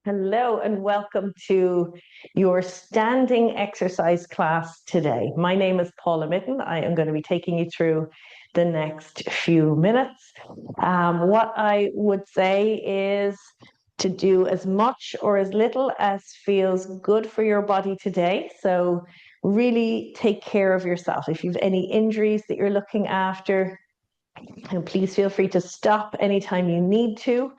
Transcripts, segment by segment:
Hello and welcome to your standing exercise class today. My name is Paula Mitten. I am going to be taking you through the next few minutes. What I would say is to do as much or as little as feels good for your body today. So really take care of yourself. If you have any injuries that you're looking after, and please feel free to stop anytime you need to.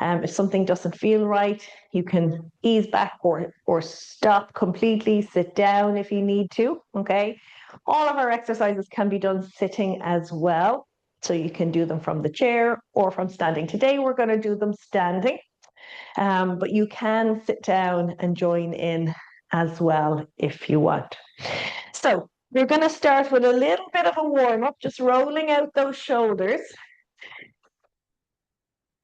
If something doesn't feel right, you can ease back or stop completely, sit down if you need to, okay? All of our exercises can be done sitting as well. So you can do them from the chair or from standing. Today, we're going to do them standing, but you can sit down and join in as well if you want. So we're going to start with a little bit of a warm-up, just rolling out those shoulders.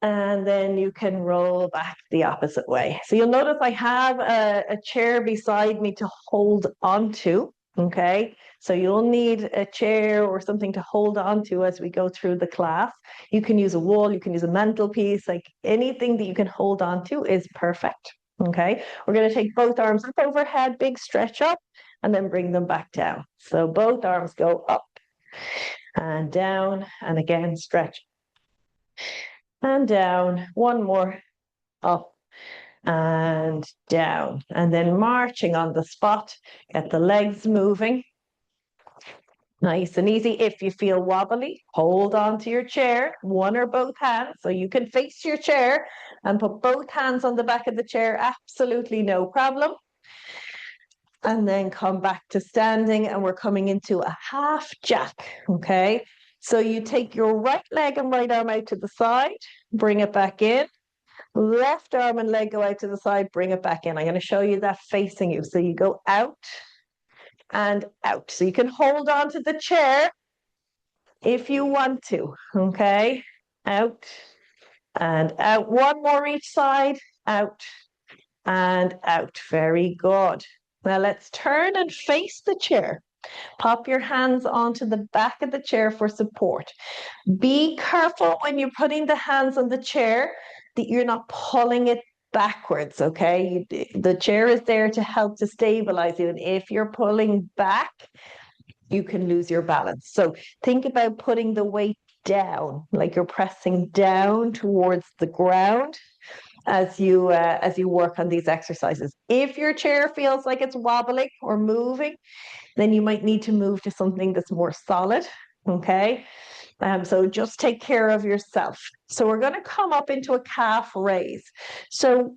And then you can roll back the opposite way. So you'll notice I have a chair beside me to hold onto, okay? So you'll need a chair or something to hold onto as we go through the class. You can use a wall, you can use a mantelpiece, like anything that you can hold onto is perfect, okay? We're gonna take both arms up overhead, big stretch up, and then bring them back down. So both arms go up and down, and again, stretch and down, one more, up and down, and then marching on the spot, get the legs moving. Nice and easy. If you feel wobbly, hold on to your chair, one or both hands, so you can face your chair and put both hands on the back of the chair, absolutely no problem. And then come back to standing, and we're coming into a half jack, okay? So you take your right leg and right arm out to the side, bring it back in. Left arm and leg go out to the side, bring it back in. I'm going to show you that facing you. So you go out and out. So you can hold on to the chair if you want to, okay? Out and out. One more each side, out and out. Very good. Now let's turn and face the chair. Pop your hands onto the back of the chair for support. Be careful when you're putting the hands on the chair that you're not pulling it backwards, okay? The chair is there to help to stabilize you. And if you're pulling back, you can lose your balance. So think about putting the weight down, like you're pressing down towards the ground as you work on these exercises. If your chair feels like it's wobbling or moving, then you might need to move to something that's more solid, okay? So just take care of yourself. So we're going to come up into a calf raise. So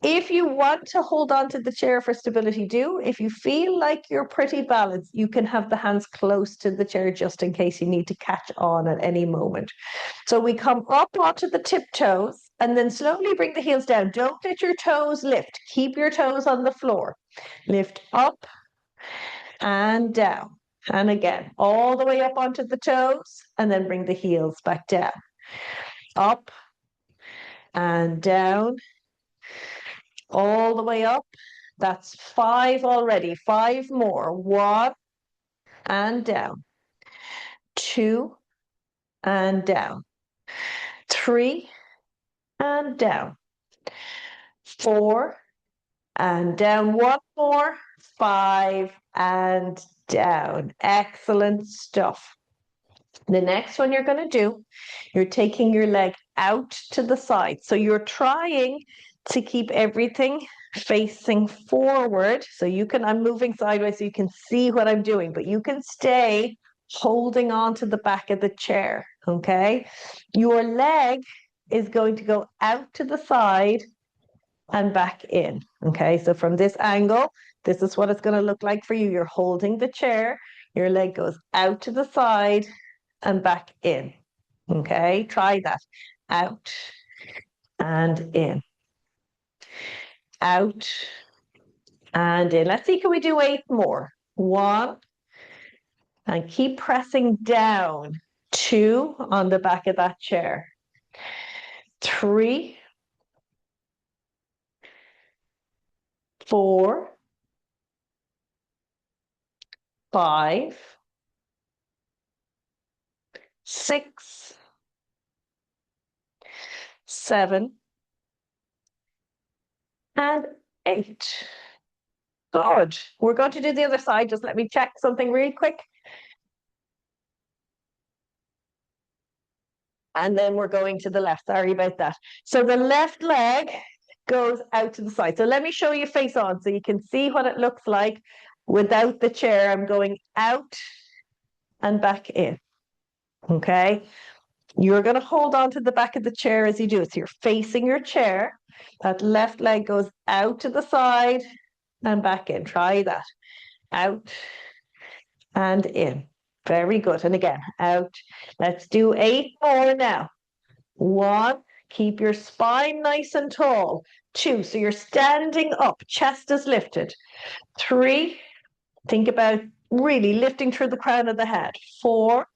if you want to hold on to the chair for stability, do. If you feel like you're pretty balanced, you can have the hands close to the chair just in case you need to catch on at any moment. So we come up onto the tiptoes and then slowly bring the heels down. Don't let your toes lift. Keep your toes on the floor. Lift up and down. And again, all the way up onto the toes, and then bring the heels back down. Up and down, all the way up. That's 5 already. 5 more. 1 and down. 2 and down. 3 and down. 4 and down. 1 more. 5 and down. Excellent stuff. The next one you're going to do, you're taking your leg out to the side. So you're trying to keep everything facing forward. So you can, I'm moving sideways so you can see what I'm doing, but you can stay holding on to the back of the chair, okay? Your leg is going to go out to the side and back in, okay? So from this angle, this is what it's going to look like for you. You're holding the chair, your leg goes out to the side and back in. Okay, try that. Out and in. Out and in. Let's see, can we do 8 more? 1, and keep pressing down. 2 on the back of that chair. 3, 4, 5, 6, 7, and 8. Good. We're going to do the other side. Just let me check something really quick. And then we're going to the left. Sorry about that. So the left leg goes out to the side. So let me show you face on so you can see what it looks like without the chair. I'm going out and back in. Okay. You're going to hold on to the back of the chair as you do it. So you're facing your chair. That left leg goes out to the side and back in. Try that. Out and in. Very good. And again, out. Let's do 8 more now. 1, keep your spine nice and tall. 2, so you're standing up, chest is lifted. 3, think about really lifting through the crown of the head. 4,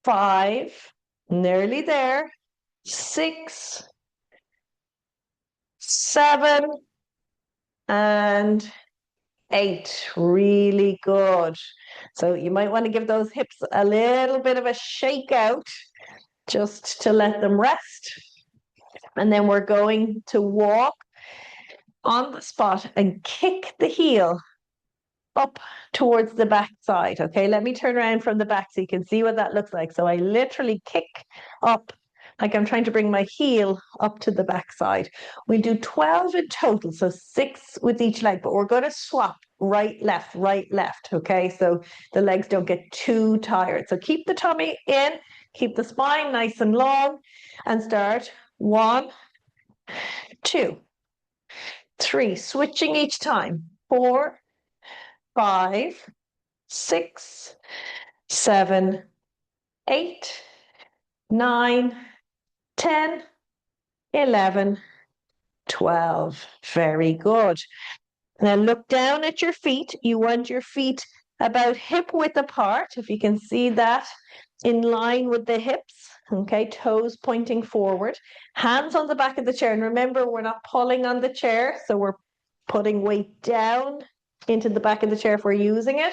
5, nearly there. 6, 7, and 8. Really good. So you might want to give those hips a little bit of a shake out just to let them rest. And then we're going to walk on the spot and kick the heel up towards the back side. Okay, let me turn around from the back so you can see what that looks like. So I literally kick up like I'm trying to bring my heel up to the back side. We do 12 in total, so 6 with each leg, but we're going to swap right, left, okay? So the legs don't get too tired. So keep the tummy in, keep the spine nice and long, and start 1, 2, 3, switching each time. 4, 5, 6, 7, 8, 9, 10, 11, 12. Very good. Now look down at your feet. You want your feet about hip width apart, if you can see that, in line with the hips. Okay, toes pointing forward. Hands on the back of the chair. And remember, we're not pulling on the chair, so we're putting weight down into the back of the chair if we're using it.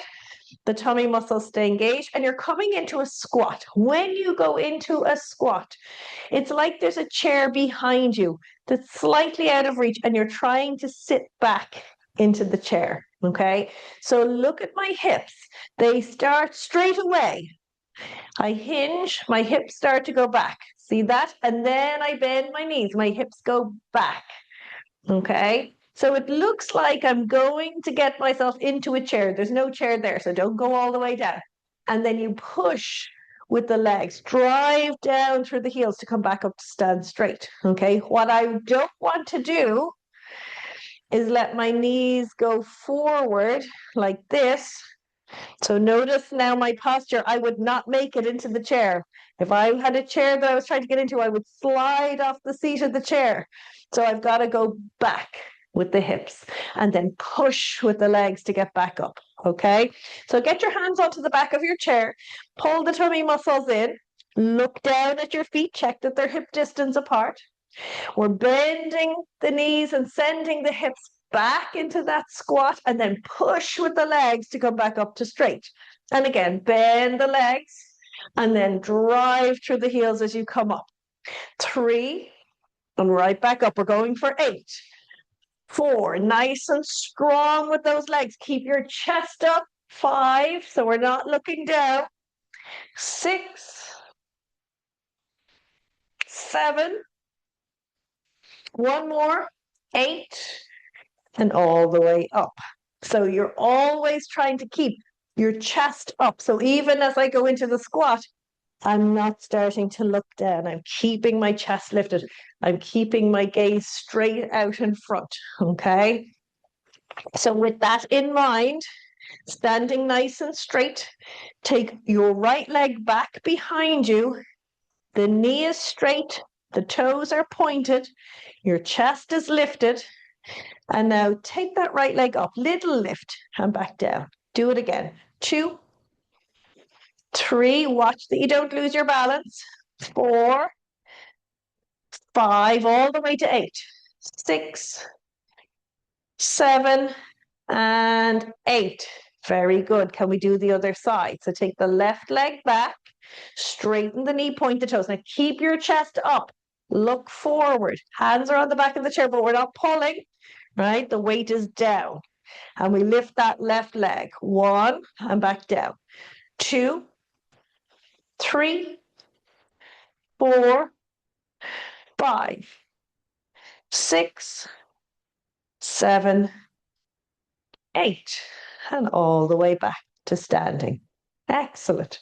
The tummy muscles stay engaged, and you're coming into a squat. When you go into a squat, it's like there's a chair behind you that's slightly out of reach, and you're trying to sit back into the chair. Okay, so look at my hips. They start straight away. I hinge, my hips start to go back. See that? And then I bend my knees, my hips go back. Okay, so it looks like I'm going to get myself into a chair. There's no chair there, so don't go all the way down. And then you push with the legs, drive down through the heels to come back up to stand straight. Okay, what I don't want to do is let my knees go forward like this. So notice now my posture, I would not make it into the chair. If I had a chair that I was trying to get into, I would slide off the seat of the chair. So I've got to go back with the hips and then push with the legs to get back up. Okay, so get your hands onto the back of your chair, pull the tummy muscles in, look down at your feet, check that they're hip distance apart. We're bending the knees and sending the hips back into that squat, and then push with the legs to come back up to straight. And again, bend the legs and then drive through the heels as you come up. 3, and right back up. We're going for 8. 4, nice and strong with those legs. Keep your chest up. 5, so we're not looking down. 6, 7, one more, 8, and all the way up. So you're always trying to keep your chest up. So even as I go into the squat, I'm not starting to look down. I'm keeping my chest lifted. I'm keeping my gaze straight out in front. Okay. So with that in mind, standing nice and straight, take your right leg back behind you. The knee is straight. The toes are pointed. Your chest is lifted. And now take that right leg up, little lift, and back down. Do it again. 2, 3, watch that you don't lose your balance. 4, 5, all the way to 8. 6, 7, and 8. Very good. Can we do the other side? So take the left leg back, straighten the knee, point the toes. Now keep your chest up. Look forward. Hands are on the back of the chair, but we're not pulling, right? The weight is down. And we lift that left leg. 1, and back down. 2, 3, 4, 5, 6, 7, 8. And all the way back to standing. Excellent.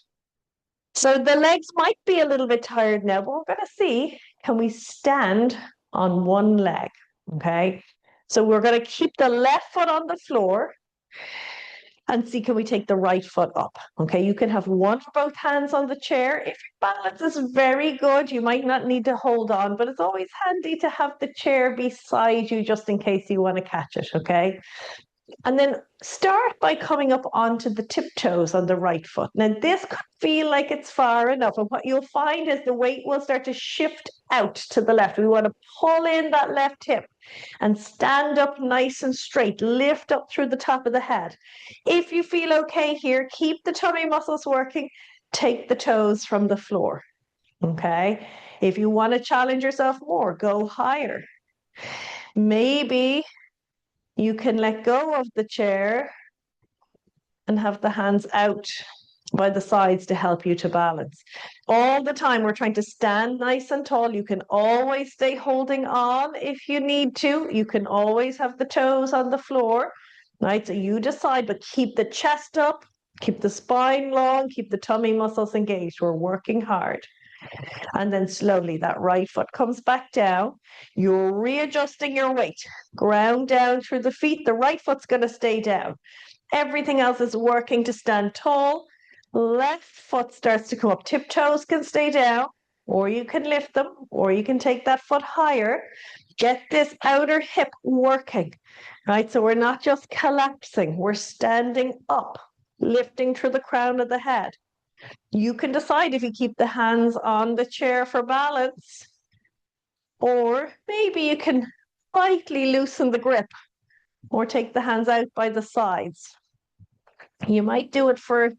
So the legs might be a little bit tired now, but we're going to see, can we stand on one leg? Okay. So we're going to keep the left foot on the floor and see, can we take the right foot up? Okay, you can have one or both hands on the chair. If your balance is very good, you might not need to hold on, but it's always handy to have the chair beside you just in case you want to catch it, okay? And then start by coming up onto the tiptoes on the right foot. Now, this could feel like it's far enough, and what you'll find is the weight will start to shift out to the left. We want to pull in that left hip and stand up nice and straight. Lift up through the top of the head. If you feel okay here, keep the tummy muscles working. Take the toes from the floor, okay? If you want to challenge yourself more, go higher. Maybe you can let go of the chair and have the hands out by the sides to help you to balance. All the time we're trying to stand nice and tall. You can always stay holding on if you need to. You can always have the toes on the floor, right? So you decide, but keep the chest up, keep the spine long, keep the tummy muscles engaged. We're working hard. And then slowly that right foot comes back down. You're readjusting your weight. Ground down through the feet. The right foot's going to stay down. Everything else is working to stand tall. Left foot starts to come up. Tiptoes can stay down, or you can lift them, or you can take that foot higher. Get this outer hip working, right? So we're not just collapsing. We're standing up, lifting through the crown of the head. You can decide if you keep the hands on the chair for balance, or maybe you can slightly loosen the grip or take the hands out by the sides. You might do it for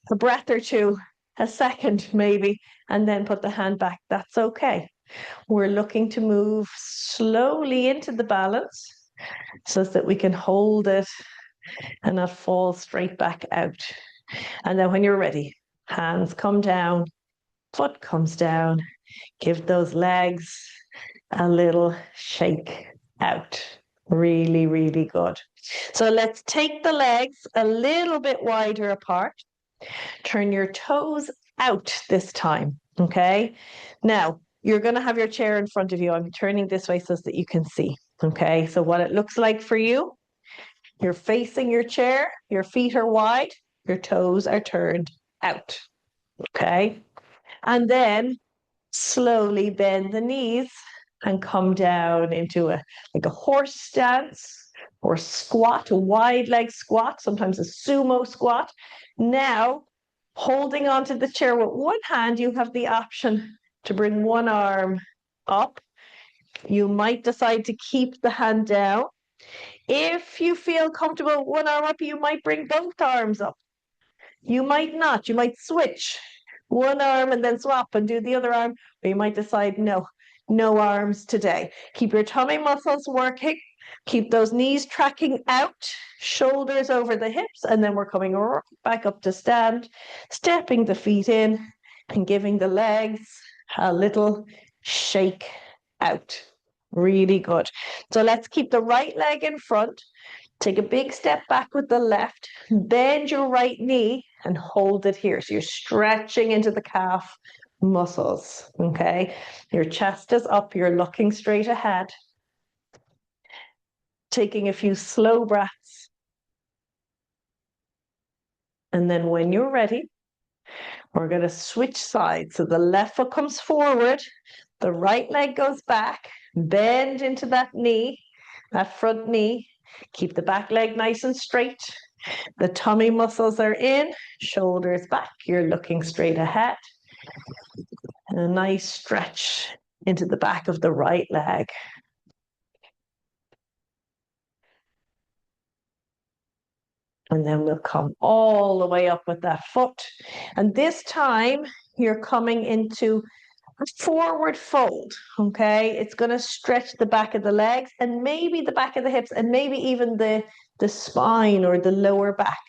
a breath or two, a second maybe, and then put the hand back. That's okay. We're looking to move slowly into the balance so that we can hold it and not fall straight back out. And then when you're ready, hands come down, foot comes down, give those legs a little shake out. Really, really good. So let's take the legs a little bit wider apart. Turn your toes out this time, okay? Now, you're going to have your chair in front of you. I'm turning this way so that you can see, okay? So what it looks like for you, you're facing your chair, your feet are wide, your toes are turned out, okay? And then slowly bend the knees and come down into like a horse stance or squat, a wide leg squat, sometimes a sumo squat. Now, holding onto the chair with one hand, you have the option to bring one arm up. You might decide to keep the hand down. If you feel comfortable with one arm up, you might bring both arms up. You might not. You might switch one arm and then swap and do the other arm, or you might decide, no arms today. Keep your tummy muscles working. Keep those knees tracking out, shoulders over the hips, and then we're coming back up to stand, stepping the feet in and giving the legs a little shake out. Really good. So let's keep the right leg in front. Take a big step back with the left, bend your right knee and hold it here. So you're stretching into the calf muscles, okay? Your chest is up, you're looking straight ahead. Taking a few slow breaths. And then when you're ready, we're going to switch sides. So the left foot comes forward, the right leg goes back, bend into that knee, that front knee. Keep the back leg nice and straight. The tummy muscles are in, shoulders back. You're looking straight ahead. And a nice stretch into the back of the right leg. And then we'll come all the way up with that foot. And this time you're coming into forward fold, okay? It's going to stretch the back of the legs and maybe the back of the hips and maybe even the spine or the lower back.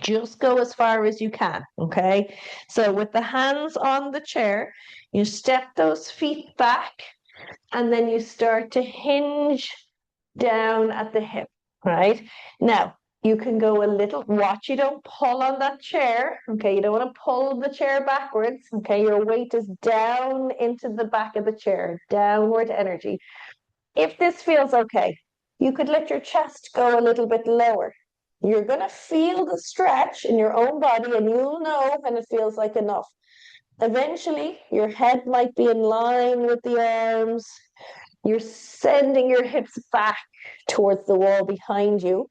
Just go as far as you can, okay? So with the hands on the chair, you step those feet back and then you start to hinge down at the hip, right? Now, you can go a little, watch you don't pull on that chair, okay? You don't want to pull the chair backwards, okay? Your weight is down into the back of the chair, downward energy. If this feels okay, you could let your chest go a little bit lower. You're going to feel the stretch in your own body and you'll know when it feels like enough. Eventually, your head might be in line with the arms. You're sending your hips back towards the wall behind you.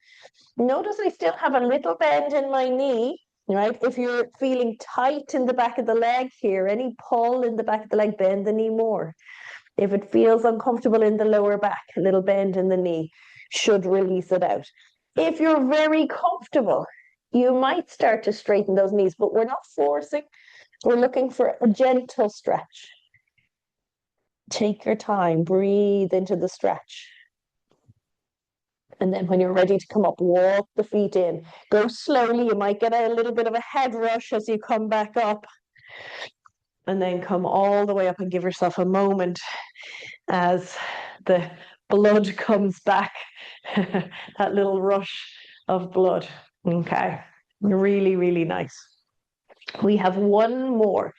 Notice I still have a little bend in my knee, right? If you're feeling tight in the back of the leg here, any pull in the back of the leg, bend the knee more. If it feels uncomfortable in the lower back, a little bend in the knee should release it out. If you're very comfortable, you might start to straighten those knees, but we're not forcing. We're looking for a gentle stretch. Take your time, breathe into the stretch. And then when you're ready to come up, walk the feet in. Go slowly. You might get a little bit of a head rush as you come back up. And then come all the way up and give yourself a moment as the blood comes back. That little rush of blood. Okay. Really, really nice. We have one more.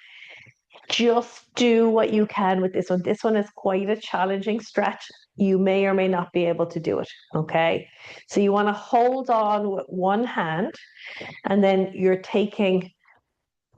Just do what you can with this one. This one is quite a challenging stretch. You may or may not be able to do it, okay? So you want to hold on with one hand, and then you're taking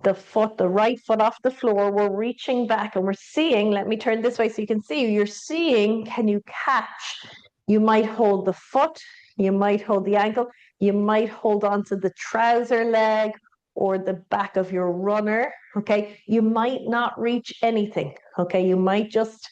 the right foot off the floor. We're reaching back and we're seeing, let me turn this way so you can see, you're seeing, can you catch? You might hold the foot, you might hold the ankle, you might hold on to the trouser leg or the back of your runner, okay? You might not reach anything, okay? You might just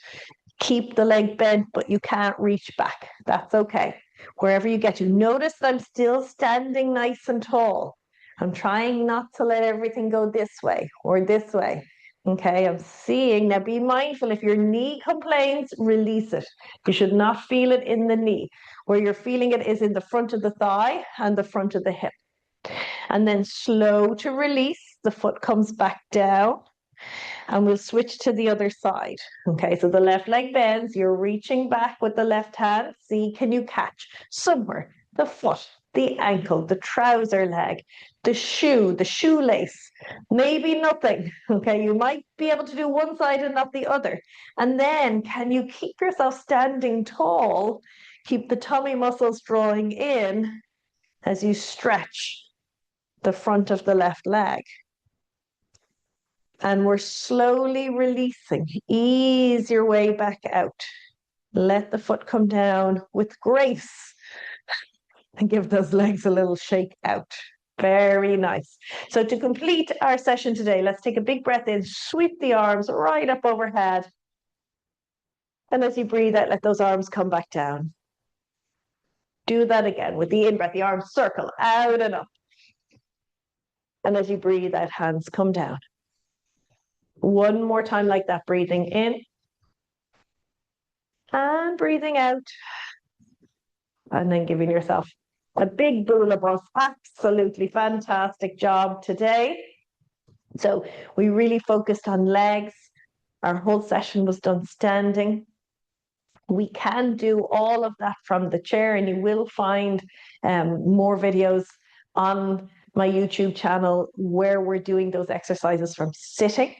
keep the leg bent, but you can't reach back. That's okay. Wherever you get to. Notice that I'm still standing nice and tall. I'm trying not to let everything go this way or this way. Okay, I'm seeing. Now be mindful, if your knee complains, release it. You should not feel it in the knee. Where you're feeling it is in the front of the thigh and the front of the hip. And then slow to release. The foot comes back down. And we'll switch to the other side. Okay, so the left leg bends. You're reaching back with the left hand. See, can you catch somewhere? The foot, the ankle, the trouser leg, the shoe, the shoelace. Maybe nothing. Okay, you might be able to do one side and not the other. And then can you keep yourself standing tall? Keep the tummy muscles drawing in as you stretch the front of the left leg. And we're slowly releasing. Ease your way back out. Let the foot come down with grace and give those legs a little shake out. Very nice. So to complete our session today, let's take a big breath in, sweep the arms right up overhead. And as you breathe out, let those arms come back down. Do that again with the in-breath, the arms circle out and up. And as you breathe out, hands come down. One more time like that, breathing in and breathing out. And then giving yourself a big boula bus. Absolutely fantastic job today. So we really focused on legs. Our whole session was done standing. We can do all of that from the chair, and you will find more videos on my YouTube channel where we're doing those exercises from sitting.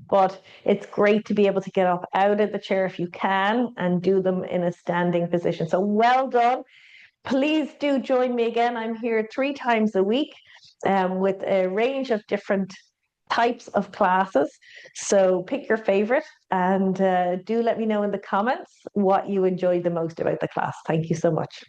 But it's great to be able to get up out of the chair if you can and do them in a standing position. So well done. Please do join me again. I'm here 3 times a week with a range of different types of classes. So pick your favorite and do let me know in the comments what you enjoyed the most about the class. Thank you so much.